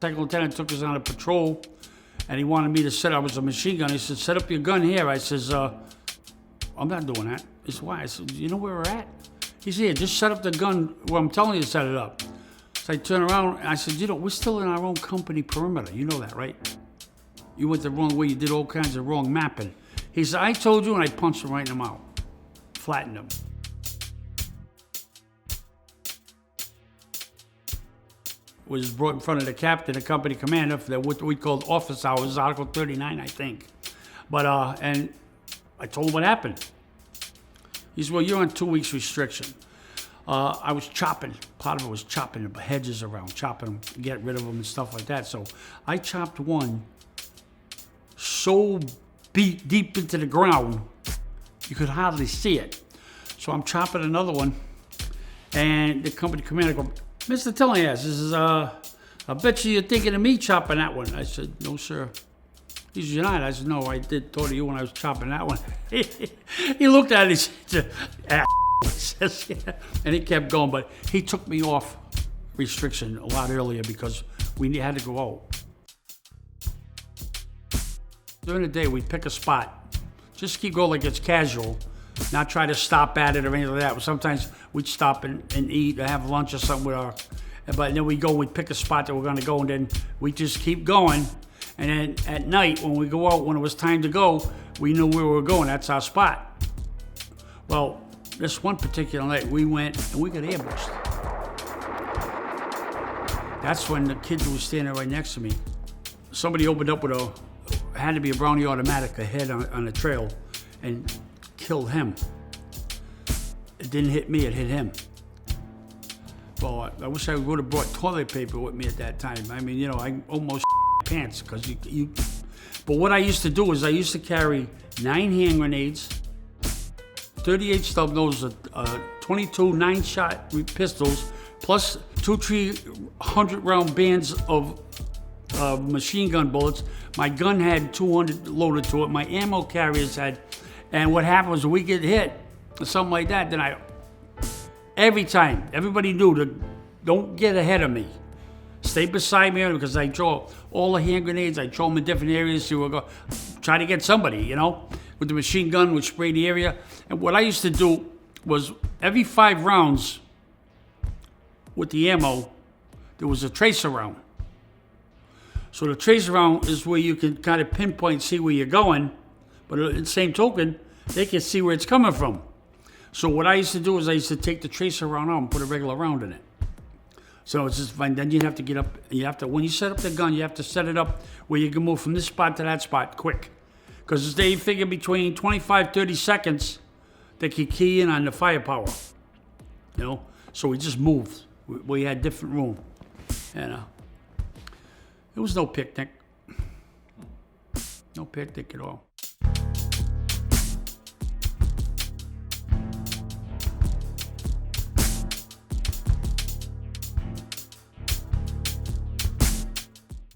Second lieutenant took us on a patrol, and he wanted me to set up as a machine gun. He said, set up your gun here. I says, I'm not doing that. He said, why? I said, you know where we're at? He said, yeah, just set up the gun where I'm telling you to set it up. So I turned around, and I said, you know, we're still in our own company perimeter. You know that, right? You went the wrong way. You did all kinds of wrong mapping. He said, I told you, and I punched him right in the mouth. Flattened him. Was brought in front of the captain, the company commander, for what we called office hours, Article 39, I think. But, and I told him what happened. He said, well, you're on 2 weeks restriction. I was chopping, part of it was chopping the hedges around, chopping them, get rid of them and stuff like that. So I chopped one so deep into the ground, you could hardly see it. So I'm chopping another one, and the company commander goes, Mr. Tillinghast, this is, I bet you're thinking of me chopping that one. I said, no, sir. He said, you're not. I said, no, I did thought of you when I was chopping that one. He looked at it, he said, and he kept going, but he took me off restriction a lot earlier because we had to go out. During the day, we'd pick a spot. Just keep going like it's casual. Not try to stop at it or anything like that. Sometimes we'd stop and eat or have lunch or something with our, but then we'd pick a spot that we're gonna go, and then we just keep going. And then at night, when we go out, when it was time to go, we knew where we were going, that's our spot. Well, this one particular night, we went and we got ambushed. That's when the kid who was standing right next to me, somebody opened up with had to be a Brownie automatic ahead on the trail, and killed him. It didn't hit me, it hit him. Well, I wish I would have brought toilet paper with me at that time. I mean, you know, I almost pants, because but what I used to do is I used to carry 9 hand grenades, 38 stub noses, 22 9-shot pistols, plus 300 round bands of machine gun bullets. My gun had 200 loaded to it. My ammo carriers had. And what happened was we get hit or something like that, then every time, everybody knew to don't get ahead of me. Stay beside me, because I draw all the hand grenades, I throw them in different areas, so we'll go try to get somebody, you know, with the machine gun, would spray the area. And what I used to do was every 5 rounds with the ammo, there was a tracer round. So the tracer round is where you can kind of pinpoint, see where you're going. But at the same token, they can see where it's coming from. So what I used to do is I used to take the tracer round out and put a regular round in it. So it's just fine. Then you have to get up. You have to, when you set up the gun, you have to set it up where you can move from this spot to that spot quick. Because they figure between 25, 30 seconds, they can key in on the firepower. You know? So we just moved. We had different room. And it was no picnic. No picnic at all.